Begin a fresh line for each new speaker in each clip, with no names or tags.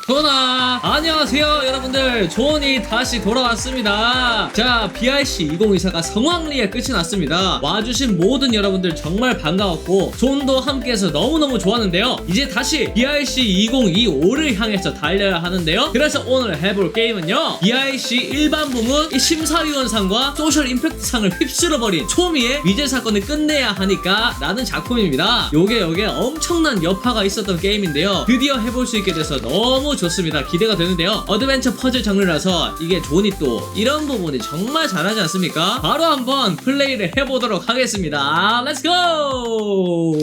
조나 안녕하세요 여러분들, 조은이 다시 돌아왔습니다. 자, BRC 2024가 성황리에 끝이 났습니다. 와주신 모든 여러분들 정말 반가웠고 존도 함께해서 너무너무 좋았는데요. 이제 다시 BRC 2025를 향해서 달려야 하는데요. 그래서 오늘 해볼 게임은요, BRC 일반 부문 심사위원상과 소셜 임팩트상을 휩쓸어버린 초미의 미제 사건을 끝내야 하니까 라는 작품입니다. 요게 엄청난 여파가 있었던 게임인데요. 드디어 해볼 수 있게 돼서 너무 좋습니다. 기대가 되는데요. 어드벤처 퍼즐 장르라서 이게 존이 또 이런 부분이 정말 잘하지 않습니까? 바로 한번 플레이를 해보도록 하겠습니다. 렛츠고!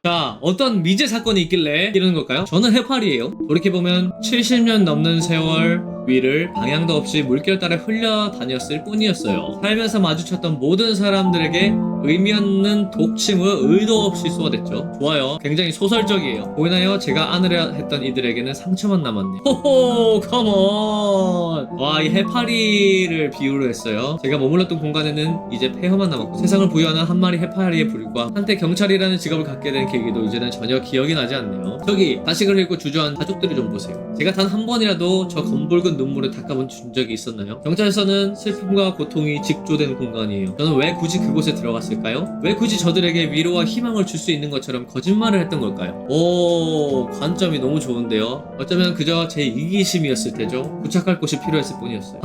자, 어떤 미제 사건이 있길래 이러는 걸까요? 저는 해파리예요. 돌이켜보면 70년 넘는 세월 위를 방향도 없이 물결 따라 흘려다녔을 뿐이었어요. 살면서 마주쳤던 모든 사람들에게 의미 없는 독침을 의도 없이 쏟아댔죠. 좋아요. 굉장히 소설적이에요. 보이나요? 제가 안으려 했던 이들에게는 상처만 남았네. 호호, 컴온. 와, 이 해파리를 비유로 했어요. 제가 머물렀던 공간에는 이제 폐허만 남았고, 세상을 부여하는 한 마리 해파리의 불과 한때 경찰이라는 직업을 갖게 된 계기도 이제는 전혀 기억이 나지 않네요. 저기 다식을 읽고 주저한 가족들을 좀 보세요. 제가 단 한 번이라도 저 검붉은 눈물을 닦아본 적이 있었나요? 경찰서는 슬픔과 고통이 직조된 공간이에요. 저는 왜 굳이 그곳에 들어갔을까요? 왜 굳이 저들에게 위로와 희망을 줄 수 있는 것처럼 거짓말을 했던 걸까요? 오, 관점이 너무 좋은데요. 어쩌면 그저 제 이기심이었을 테죠. 부착할 곳이 필요했을 뿐이었어요.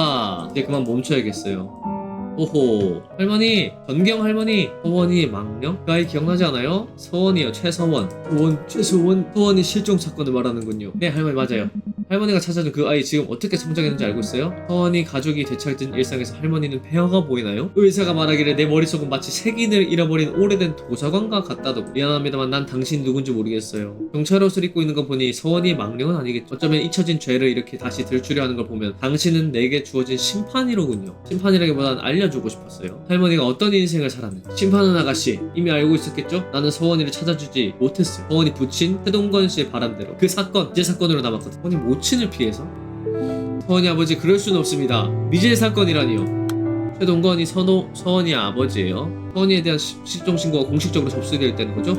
이제 그만 멈춰야겠어요. 오호, 할머니, 전경 할머니, 서원이 망령? 그 아이 기억나지 않아요? 서원이요, 최서원. 서원이 실종 사건을 말하는군요. 네, 할머니 맞아요. 할머니가 찾아준 그 아이 지금 어떻게 성장했는지 알고 있어요? 서원이 가족이 되찾은 일상에서 할머니는 폐허가 보이나요? 의사가 말하기를 내 머릿속은 마치 색인을 잃어버린 오래된 도서관과 같다더군. 미안합니다만 난 당신 누군지 모르겠어요. 경찰 옷을 입고 있는 거 보니 서원이 망령은 아니겠죠. 어쩌면 잊혀진 죄를 이렇게 다시 들추려 하는 걸 보면 당신은 내게 주어진 심판이로군요. 심판이라기보단 알려주고 싶었어요. 할머니가 어떤 인생을 살았는지. 심판은 아가씨 이미 알고 있었겠죠? 나는 서원이를 찾아주지 못했어요. 서원이 부친 최동건 씨의 바람대로 그 사건, 미제 사건으로 남았거든. 서원이 모친을 피해서? 서원이 아버지, 그럴 수는 없습니다. 미제 사건이라니요. 최동건이 서원이의 아버지예요. 서원이에 대한 실종 신고가 공식적으로 접수되어 있다는 거죠?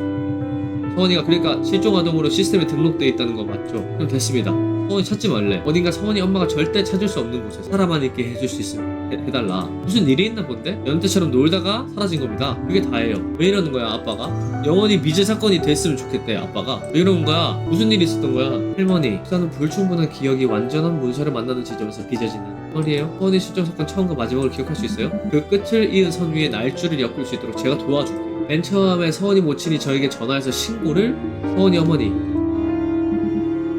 서원이가 그러니까 실종 아동으로 시스템에 등록되어 있다는 거 맞죠? 그럼 됐습니다. 서원이 찾지 말래. 어딘가 서원이 엄마가 절대 찾을 수 없는 곳에 사람만 있게 해줄 수 있으면 해달라. 무슨 일이 있나 본데? 연태처럼 놀다가 사라진 겁니다. 그게 다예요. 왜 이러는 거야 아빠가? 영원히 미제 사건이 됐으면 좋겠대 아빠가. 왜 이러는 거야? 무슨 일이 있었던 거야? 할머니, 수사는 불충분한 기억이 완전한 문서를 만나는 지점에서 빚어지는 말이에요. 서원이 실종 사건 처음과 마지막을 기억할 수 있어요? 그 끝을 이은 선 위에 날줄을 엮을 수 있도록 제가 도와줄게요. 맨 처음에 서원이 모친이 저에게 전화해서 신고를, 서원이 어머니,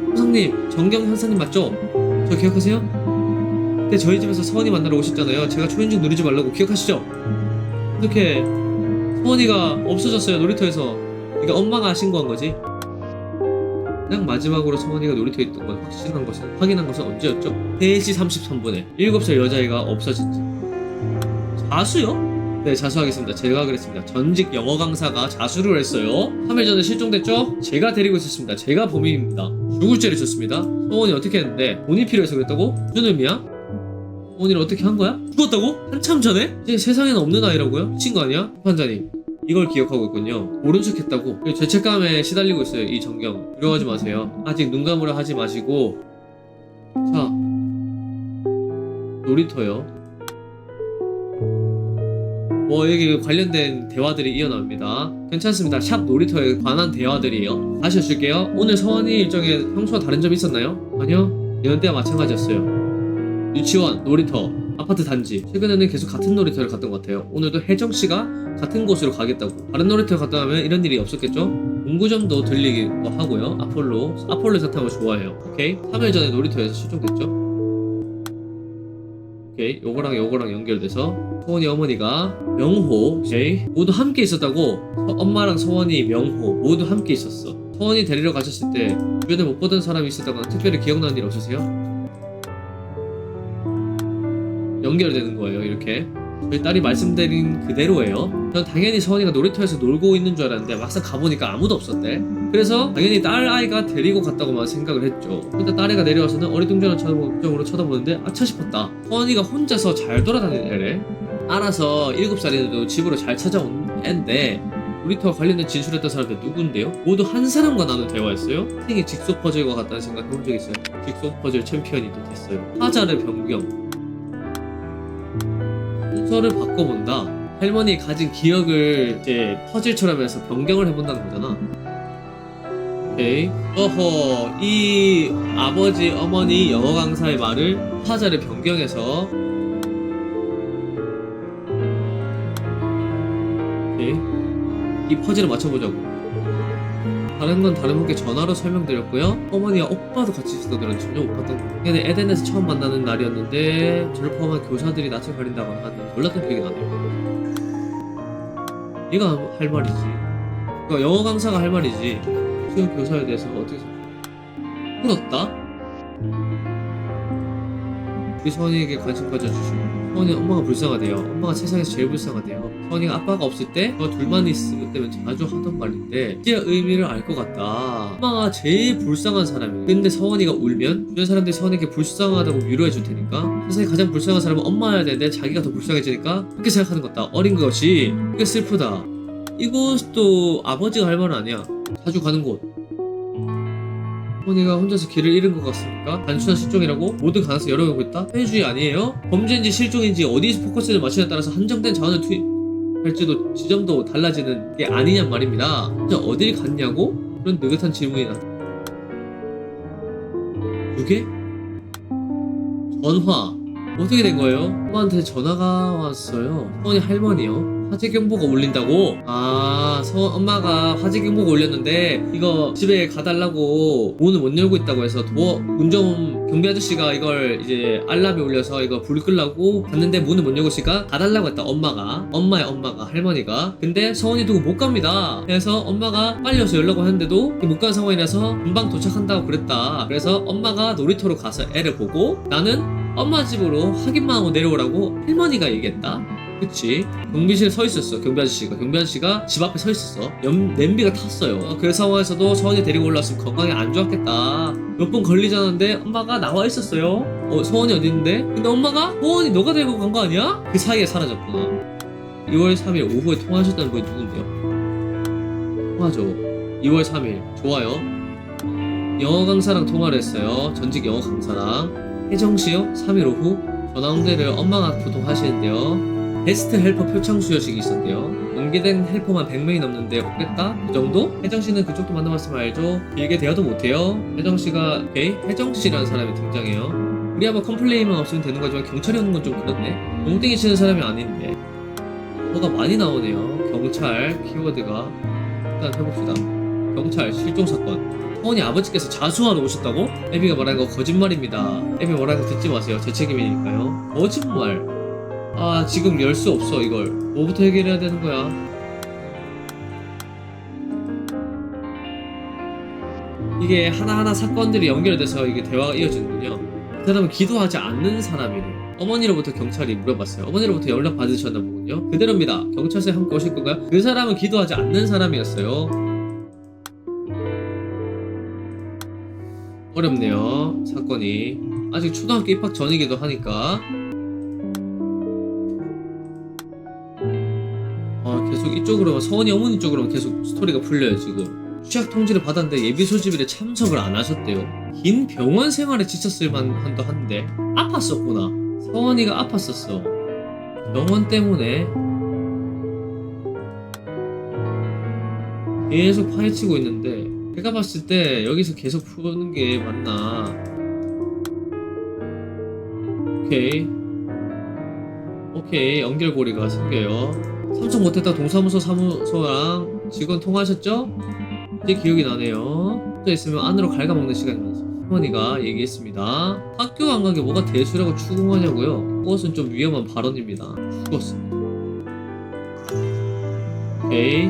형사님, 정경 형사님 맞죠? 저 기억하세요? 그때 저희 집에서 서원이 만나러 오셨잖아요. 제가 초인종 누르지 말라고 기억하시죠? 어떻게 서원이가 없어졌어요 놀이터에서. 그러니까 엄마가 신고한 거지. 가장 마지막으로 서원이가 놀이터에 있던 건 확인한 것은 언제였죠? 3시 33분에 7살 여자아이가 없어진 지. 자수요? 네, 자수하겠습니다. 제가 그랬습니다. 전직 영어 강사가 자수를 했어요. 3일 전에 실종됐죠? 제가 데리고 있었습니다. 제가 범인입니다. 죽을 죄를 졌습니다. 서원이 어떻게 했는데? 돈이 필요해서 그랬다고? 무슨 의미야? 서원이를 어떻게 한 거야? 죽었다고? 한참 전에? 이제 세상에는 없는 아이라고요? 미친 거 아니야? 판사님, 이걸 기억하고 있군요. 모른 척 했다고? 죄책감에 시달리고 있어요 이 정경. 두려워하지 마세요. 아직 눈 감으려 하지 마시고. 자, 놀이터요. 여기 관련된 대화들이 이어나옵니다. 괜찮습니다. 샵 놀이터에 관한 대화들이에요. 다시 해줄게요. 오늘 서원이 일정에 평소와 다른 점이 있었나요? 아니요, 여느 때와 마찬가지였어요. 유치원, 놀이터, 아파트 단지. 최근에는 계속 같은 놀이터를 갔던 것 같아요. 오늘도 혜정씨가 같은 곳으로 가겠다고. 다른 놀이터에 갔다 오면 이런 일이 없었겠죠? 문구점도 들리기도 하고요. 아폴로에서 타는 거 좋아해요. 오케이? 3일 전에 놀이터에서 실종됐죠? 오케이, 요거랑 연결돼서 서원이 어머니가 명호, 오케이, 모두 함께 있었다고. 엄마랑 서원이, 명호 모두 함께 있었어. 서원이 데리러 가셨을 때 주변에 못 보던 사람이 있었다거나 특별히 기억나는 일 없으세요? 연결되는 거예요 이렇게. 저희 딸이 말씀드린 그대로예요. 전 당연히 서원이가 놀이터에서 놀고 있는 줄 알았는데 막상 가보니까 아무도 없었대. 그래서 당연히 딸 아이가 데리고 갔다고만 생각을 했죠. 일단 딸애가 내려와서는 어리둥절한 표정으로 쳐다보는데 아차 싶었다. 서원이가 혼자서 잘 돌아다니는 애래. 알아서 7살인데도 집으로 잘 찾아온 애인데 놀이터와 관련된 진술했던 사람들 누군데요? 모두 한 사람과 나눈 대화였어요. 생이 직소 퍼즐과 같다는 생각 해본 적 있어요? 직소 퍼즐 챔피언이 또 됐어요. 화자를 변경. 순서를 바꿔본다. 할머니 가진 기억을 이제 퍼즐처럼 해서 변경을 해본다는 거잖아. 오케이. 어허, 이 아버지, 어머니, 영어 강사의 말을 화자를 변경해서 오케이. 이 퍼즐을 맞춰보자고. 다른 건 다른 분께 전화로 설명드렸고요. 어머니와 오빠도 같이 있었던 애는 전혀 못 봤던 거예요. 근데 에덴에서 처음 만나는 날이었는데 저를 포함한 교사들이 낯을 가린다거나 하는 놀랐던 기억이 나네요. 얘가 할 말이지. 그러니까 영어 강사가 할 말이지. 수영 교사에 대해서 어떻게 생각해? 울었다? 우리 서원이에게 관심 가져주시고 서원이 엄마가 불쌍하대요. 엄마가 세상에서 제일 불쌍하대요. 서원이가 아빠가 없을 때 저 둘만 있을 때면 자주 하던 말인데 진짜 의미를 알 것 같다. 엄마가 제일 불쌍한 사람이에요. 근데 서원이가 울면 주변 사람들이 서원이에게 불쌍하다고 위로해 줄 테니까 세상에 가장 불쌍한 사람은 엄마여야 되는데 자기가 더 불쌍해지니까 그렇게 생각하는 것 같다. 어린 것이 그게 슬프다. 이것도 아버지가 할 말은 아니야. 자주 가는 곳. 어머니가 혼자서 길을 잃은 것 같습니까? 단순한 실종이라고? 모든 가능성이 여러 개고 있다? 회주의 아니에요? 범죄인지 실종인지 어디서 포커스를 맞추냐에 따라서 한정된 자원을 투입할지도 지점도 달라지는 게 아니냔 말입니다. 진짜 어딜 갔냐고? 그런 느긋한 질문이 나. 그게? 전화. 어떻게 된 거예요? 엄마한테 전화가 왔어요. 서원이 할머니요. 화재 경보가 울린다고? 엄마가 화재 경보가 울렸는데 이거 집에 가달라고 문을 못 열고 있다고 해서 운전 경비 아저씨가 이걸 이제 알람이 울려서 이거 불 끄려고 갔는데 문을 못 열고 있으니까 가달라고 했다. 엄마의 엄마가 할머니가. 근데 서원이 두고 못 갑니다. 그래서 엄마가 빨리 와서 열라고 하는데도 못 가는 상황이라서 금방 도착한다고 그랬다. 그래서 엄마가 놀이터로 가서 애를 보고 나는 엄마 집으로 확인만 하고 내려오라고 할머니가 얘기했다. 그치? 경비실에 서 있었어. 경비 아저씨가 집 앞에 서 있었어. 냄비가 탔어요. 그 상황에서도 서원이 데리고 올라왔으면 건강이 안 좋았겠다. 몇 분 걸리지 않았는데 엄마가 나와 있었어요. 서원이 어디 있는데? 근데 엄마가 서원이 너가 데리고 간 거 아니야? 그 사이에 사라졌구나. 2월 3일 오후에 통화하셨다는 분이 누군데요? 통화죠. 2월 3일 좋아요. 영어 강사랑 통화를 했어요. 전직 영어 강사랑. 혜정씨요? 3일 오후 전화 응대를 엄마가 보통 하시는데요. 베스트 헬퍼 표창 수여식이 있었대요. 연계된 헬퍼만 100명이 넘는데 없겠다? 그 정도? 혜정씨는 그쪽도 만나봤으면 알죠? 길게 대화도 못해요. 혜정씨가 혜정씨라는 사람이 등장해요. 우리 아마 컴플레인만 없으면 되는 거지만 경찰이 오는 건 좀 그렇네. 농땡이 치는 사람이 아닌데 뭐가 많이 나오네요. 경찰 키워드가. 일단 해봅시다. 경찰 실종사건. 서원이 아버지께서 자수하러 오셨다고? 애비가 말하는 거 거짓말입니다. 애비 말하는 거 듣지 마세요. 제 책임이니까요. 거짓말. 지금 열 수 없어. 이걸 뭐부터 해결해야 되는 거야? 이게 하나하나 사건들이 연결돼서 이게 대화가 이어지는군요. 그 사람은 기도하지 않는 사람이래. 어머니로부터 경찰이 물어봤어요. 어머니로부터 연락 받으셨나 보군요. 그대로입니다. 경찰서에 함께 오실 건가요? 그 사람은 기도하지 않는 사람이었어요. 어렵네요. 사건이 아직 초등학교 입학 전이기도 하니까. 계속 이쪽으로 서원이 어머니 쪽으로 계속 스토리가 풀려요. 지금 취약 통지를 받았는데 예비 소집일에 참석을 안 하셨대요. 긴 병원 생활에 지쳤을 만한도 한데 아팠었구나. 서원이가 아팠었어. 병원 때문에 계속 파헤치고 있는데 제가 봤을 때 여기서 계속 푸는 게 맞나. 오케이 연결고리가 생겨요. 삼성 못했다 동사무소 사무소랑 직원 통화하셨죠? 이제 기억이 나네요. 혼자 있으면 안으로 갉아먹는 시간이 많았어요. 할머니가 얘기했습니다. 학교 안 간 게 뭐가 대수라고 추궁하냐고요? 그것은 좀 위험한 발언입니다. 죽었습니다. 오케이.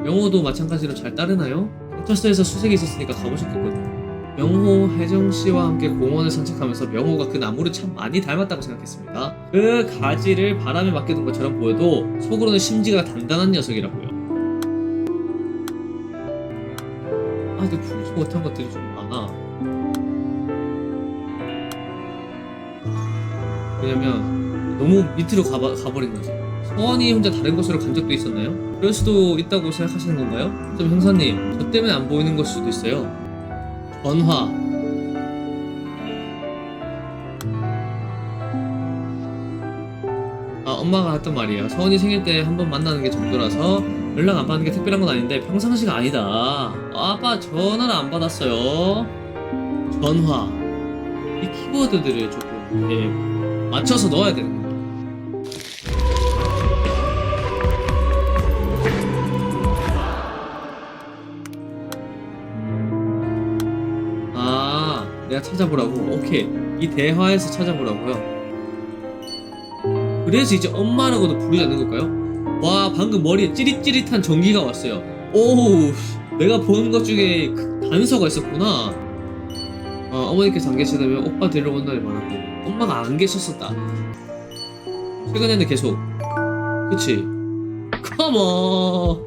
영어도 마찬가지로 잘 따르나요? 경찰서에서 수색이 있었으니까 가보셨겠거든요. 명호 혜정씨와 함께 공원을 산책하면서 명호가 그 나무를 참 많이 닮았다고 생각했습니다. 그 가지를 바람에 맡겨둔 것처럼 보여도 속으로는 심지가 단단한 녀석이라고요. 근데 풀지 못한 것들이 좀 많아. 왜냐면 너무 밑으로 가버린 거지. 서원이 혼자 다른 곳으로 간 적도 있었나요? 그럴 수도 있다고 생각하시는 건가요? 좀 형사님, 저 때문에 안 보이는 걸 수도 있어요. 전화. 엄마가 했던 말이에요. 서원이 생일 때 한 번 만나는 게 정도라서 연락 안 받는 게 특별한 건 아닌데 평상시가 아니다. 아빠 전화를 안 받았어요. 전화. 이 키워드들을 조금 맞춰서 넣어야 되는 거예요. 내가 찾아보라고? 오케이. 이 대화에서 찾아보라고요. 그래서 이제 엄마라고도 부르지 않는 걸까요? 와, 방금 머리에 찌릿찌릿한 전기가 왔어요. 오우, 내가 보는 것 중에 단서가 있었구나. 어머니께서 안 계시다면 오빠 데리러 온 날이 많았고 엄마가 안 계셨었다. 최근에는 계속. 그치? 컴온.